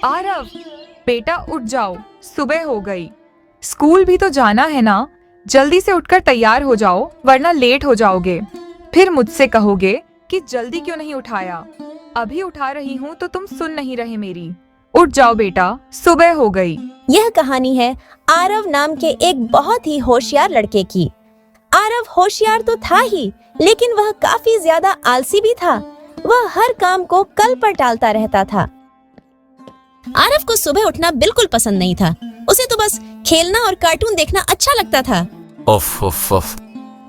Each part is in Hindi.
आरव, बेटा उठ जाओ, सुबह हो गई। स्कूल भी तो जाना है ना। जल्दी से उठकर तैयार हो जाओ, वरना लेट हो जाओगे। फिर मुझसे कहोगे कि जल्दी क्यों नहीं उठाया। अभी उठा रही हूँ तो तुम सुन नहीं रहे मेरी। उठ जाओ बेटा, सुबह हो गई। यह कहानी है आरव नाम के एक बहुत ही होशियार लड़के की। आरव होशियार तो था ही, लेकिन वह काफी ज्यादा आलसी भी था। वह हर काम को कल पर टालता रहता था। आरव को सुबह उठना बिल्कुल पसंद नहीं था। उसे तो बस खेलना और कार्टून देखना अच्छा लगता था। उफ उफ उफ,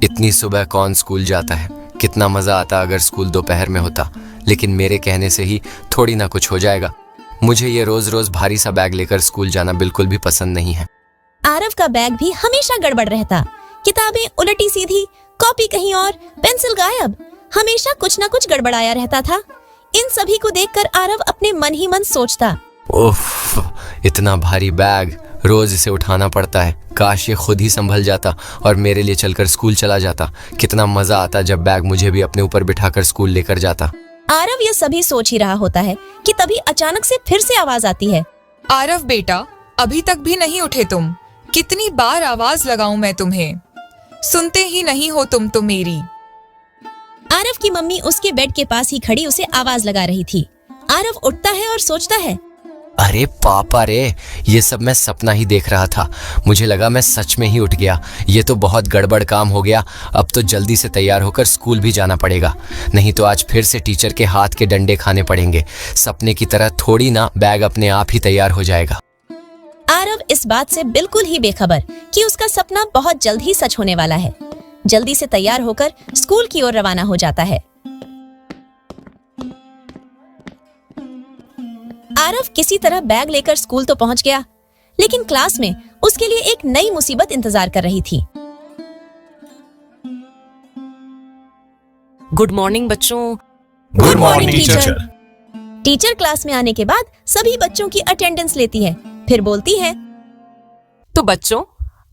इतनी सुबह कौन स्कूल जाता है। कितना मजा आता अगर स्कूल दोपहर में होता, लेकिन मेरे कहने से ही थोड़ी ना कुछ हो जाएगा। मुझे ये रोज रोज भारी सा बैग लेकर स्कूल जाना बिल्कुल भी पसंद नहीं है। आरव का बैग भी हमेशा गड़बड़ रहता। किताबें उलटी सीधी, कॉपी कहीं और, पेंसिल गायब। हमेशा कुछ न कुछ गड़बड़ाया रहता था। इन सभी को देखकर आरव अपने मन ही मन सोचता, उफ, इतना भारी बैग, रोज इसे उठाना पड़ता है। काश ये खुद ही संभल जाता और मेरे लिए चलकर स्कूल चला जाता। कितना मजा आता जब बैग मुझे भी अपने ऊपर बिठाकर स्कूल लेकर जाता। आरव ये सभी सोच ही रहा होता है कि तभी अचानक से फिर से आवाज आती है। आरव बेटा, अभी तक भी नहीं उठे तुम। कितनी बार आवाज लगाऊं मैं तुम्हें, सुनते ही नहीं हो तुम तो मेरी। आरव की मम्मी उसके बेड के पास ही खड़ी उसे आवाज लगा रही थी। आरव उठता है और सोचता है, अरे पापा रे, ये सब मैं सपना ही देख रहा था। मुझे लगा मैं सच में ही उठ गया। ये तो बहुत गड़बड़ काम हो गया। अब तो जल्दी से तैयार होकर स्कूल भी जाना पड़ेगा, नहीं तो आज फिर से टीचर के हाथ के डंडे खाने पड़ेंगे। सपने की तरह थोड़ी ना बैग अपने आप ही तैयार हो जाएगा। आरव इस बात से बिल्कुल ही बेखबर कि उसका सपना बहुत जल्द ही सच होने वाला है। जल्दी से तैयार होकर स्कूल की ओर रवाना हो जाता है। आरव किसी तरह बैग लेकर स्कूल तो पहुंच गया, लेकिन क्लास में उसके लिए एक नई मुसीबत इंतजार कर रही थी। गुड मॉर्निंग बच्चों। Good morning teacher. Teacher class में आने के बाद सभी बच्चों की अटेंडेंस लेती है, फिर बोलती है, तो बच्चों,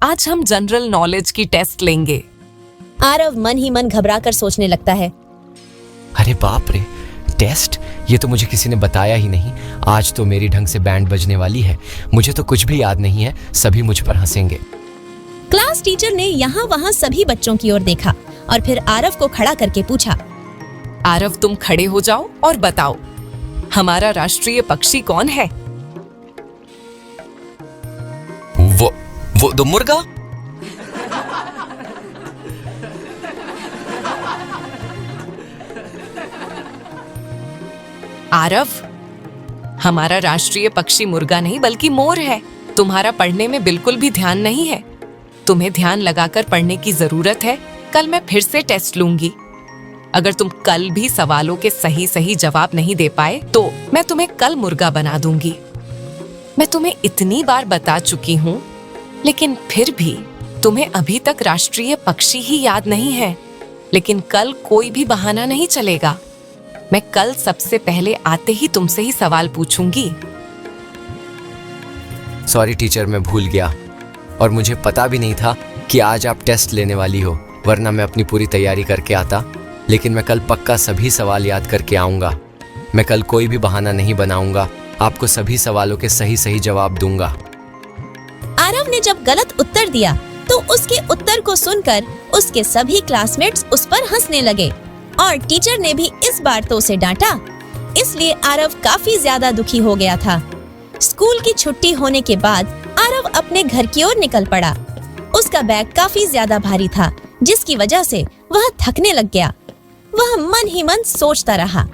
आज हम जनरल नॉलेज की टेस्ट लेंगे। आरव मन ही मन घबराकर सोचने लगता है, अरे बाप रे, टेस्ट? ये तो मुझे किसी ने बताया ही नहीं। आज तो मेरी ढंग से बैंड बजने वाली है। मुझे तो कुछ भी याद नहीं है। सभी मुझ पर हंसेंगे। क्लास टीचर ने यहाँ वहाँ सभी बच्चों की ओर देखा और फिर आरव को खड़ा करके पूछा, आरव, तुम खड़े हो जाओ और बताओ, हमारा राष्ट्रीय पक्षी कौन है? वो मुर्गा। आरव, हमारा राष्ट्रीय पक्षी मुर्गा नहीं बल्कि मोर है। तुम्हारा पढ़ने में बिल्कुल भी ध्यान नहीं है। तुम्हें ध्यान लगाकर पढ़ने की जरूरत है। कल मैं फिर से टेस्ट लूंगी। अगर तुम कल भी सवालों के सही सही जवाब नहीं दे पाए तो मैं तुम्हें कल मुर्गा बना दूंगी। मैं तुम्हें इतनी बार बता चुकी हूँ, लेकिन फिर भी तुम्हें अभी तक राष्ट्रीय पक्षी ही याद नहीं है। लेकिन कल कोई भी बहाना नहीं चलेगा। मैं कल सबसे पहले आते ही तुमसे ही सवाल पूछूंगी। सॉरी टीचर, मैं भूल गया और मुझे पता भी नहीं था कि आज आप टेस्ट लेने वाली हो, वरना मैं अपनी पूरी तैयारी करके आता। लेकिन मैं कल पक्का सभी सवाल याद करके आऊंगा। मैं कल कोई भी बहाना नहीं बनाऊंगा। आपको सभी सवालों के सही सही जवाब दूंगा। आरव ने जब गलत उत्तर दिया तो उसके उत्तर को सुनकर उसके सभी क्लासमेट्स उस पर हंसने लगे और टीचर ने भी इस बार तो उसे डांटा। इसलिए आरव काफी ज्यादा दुखी हो गया था। स्कूल की छुट्टी होने के बाद आरव अपने घर की ओर निकल पड़ा। उसका बैग काफी ज्यादा भारी था, जिसकी वजह से वह थकने लग गया। वह मन ही मन सोचता रहा,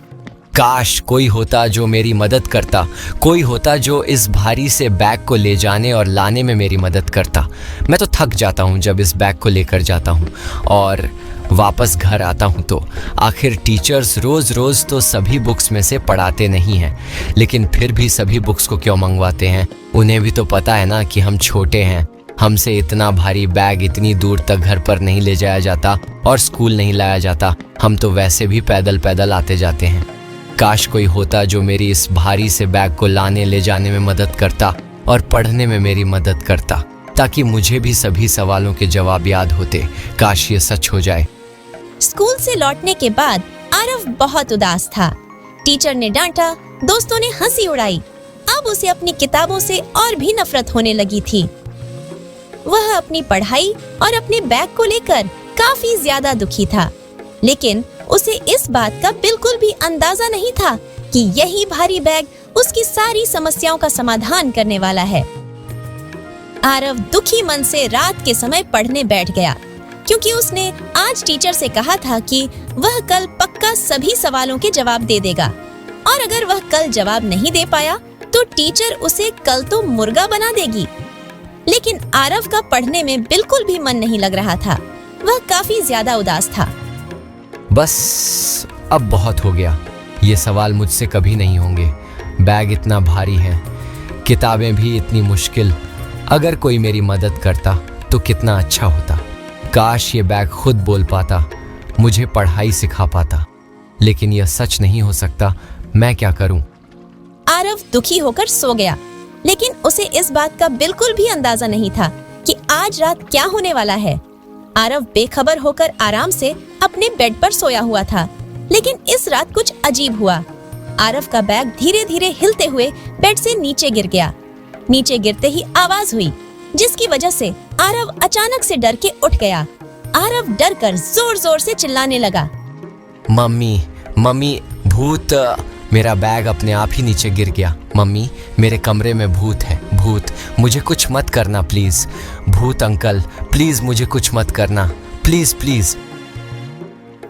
काश कोई होता जो मेरी मदद करता। कोई होता जो इस भारी से बैग को ले जाने और लाने में मेरी मदद करता। मैं तो थक जाता हूँ जब इस बैग को लेकर जाता हूँ और वापस घर आता हूँ तो। आखिर टीचर्स रोज रोज तो सभी बुक्स में से पढ़ाते नहीं हैं, लेकिन फिर भी सभी बुक्स को क्यों मंगवाते हैं? उन्हें भी तो पता है ना कि हम छोटे हैं। हमसे इतना भारी बैग इतनी दूर तक घर पर नहीं ले जाया जाता और स्कूल नहीं लाया जाता। हम तो वैसे भी पैदल पैदल आते जाते हैं। काश कोई होता जो मेरी इस भारी से बैग को लाने ले जाने में मदद करता और पढ़ने में मेरी मदद करता, ताकि मुझे भी सभी सवालों के जवाब याद होते। काश ये सच हो जाए। स्कूल से लौटने के बाद आरव बहुत उदास था। टीचर ने डांटा, दोस्तों ने हंसी उड़ाई। अब अब उसे अपनी किताबों से और भी नफरत होने लगी थी। वह अपनी पढ़ाई और अपने बैग को लेकर काफी ज्यादा दुखी था, लेकिन उसे इस बात का बिल्कुल भी अंदाजा नहीं था कि यही भारी बैग उसकी सारी समस्याओं का समाधान करने वाला है। आरव दुखी मन से रात के समय पढ़ने बैठ गया, क्योंकि उसने आज टीचर से कहा था कि वह कल पक्का सभी सवालों के जवाब दे देगा, और अगर वह कल जवाब नहीं दे पाया तो टीचर उसे कल तो मुर्गा बना देगी। लेकिन आरव का पढ़ने में बिल्कुल भी मन नहीं लग रहा था। वह काफी ज्यादा उदास था। बस अब बहुत हो गया, ये सवाल मुझसे कभी नहीं होंगे। बैग इतना भारी है, किताबें भी इतनी मुश्किल। अगर कोई मेरी मदद करता तो कितना अच्छा होता। काश ये बैग खुद बोल पाता, मुझे पढ़ाई सिखा पाता। लेकिन यह सच नहीं हो सकता, मैं क्या करूं? आरव दुखी होकर सो गया, लेकिन उसे इस बात का बिल्कुल भी अंदाजा नहीं था कि आज रात क्या होने वाला है। आरव बेखबर होकर आराम से अपने बेड पर सोया हुआ था, लेकिन इस रात कुछ अजीब हुआ। आरव का बैग धीरे धीरे हिलते हुए बेड से नीचे गिर गया। नीचे गिरते ही आवाज हुई, जिसकी वजह से आरव अचानक से डर के उठ गया। आरव डर कर जोर जोर से चिल्लाने लगा, मम्मी मम्मी भूत! मेरा बैग अपने आप ही नीचे गिर गया। मम्मी, मेरे कमरे में भूत है। भूत, मुझे कुछ मत करना प्लीज। भूत अंकल, प्लीज मुझे कुछ मत करना, प्लीज प्लीज।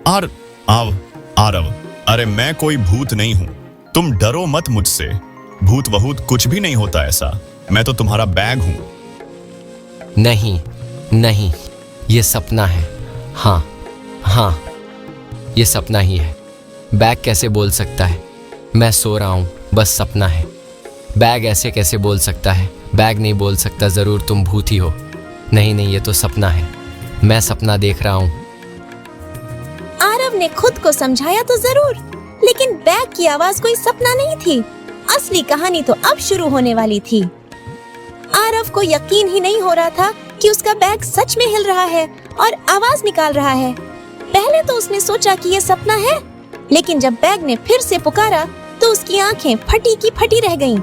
आरव, अरे मैं कोई भूत नहीं हूँ, तुम डरो मत मुझसे। भूत वहूत कुछ भी नहीं होता ऐसा, मैं तो तुम्हारा बैग हूँ। नहीं नहीं, ये सपना है। हाँ, ये सपना ही है। बैग कैसे बोल सकता है? मैं सो रहा हूँ, बस सपना है। बैग ऐसे कैसे बोल सकता है? बैग नहीं बोल सकता, जरूर तुम भूत ही हो। नहीं, ये तो सपना है, मैं सपना देख रहा हूँ। आरव ने खुद को समझाया तो जरूर, लेकिन बैग की आवाज कोई सपना नहीं थी। असली कहानी तो अब शुरू होने वाली थी। आरव को यकीन ही नहीं हो रहा था कि उसका बैग सच में हिल रहा है और आवाज निकाल रहा है। पहले तो उसने सोचा कि ये सपना है, लेकिन जब बैग ने फिर से पुकारा तो उसकी आंखें फटी की फटी रह गईं।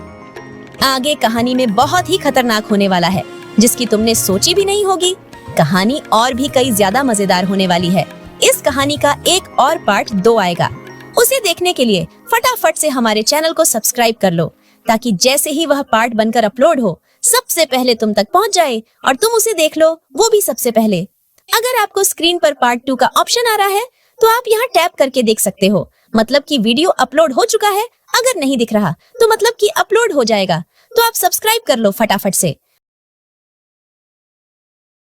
आगे कहानी में बहुत ही खतरनाक होने वाला है, जिसकी तुमने सोची भी नहीं होगी। कहानी और भी कई ज्यादा मजेदार होने वाली है। इस कहानी का एक और पार्ट 2 आएगा। उसे देखने के लिए फटाफट से हमारे चैनल को सब्सक्राइब कर लो, ताकि जैसे ही वह पार्ट बनकर अपलोड हो, सबसे पहले तुम तक पहुंच जाए और तुम उसे देख लो, वो भी सबसे पहले। अगर आपको स्क्रीन पर पार्ट 2 का ऑप्शन आ रहा है तो आप यहाँ टैप करके देख सकते हो, मतलब कि वीडियो अपलोड हो चुका है। अगर नहीं दिख रहा तो मतलब कि अपलोड हो जाएगा। तो आप सब्सक्राइब कर लो फटाफट से।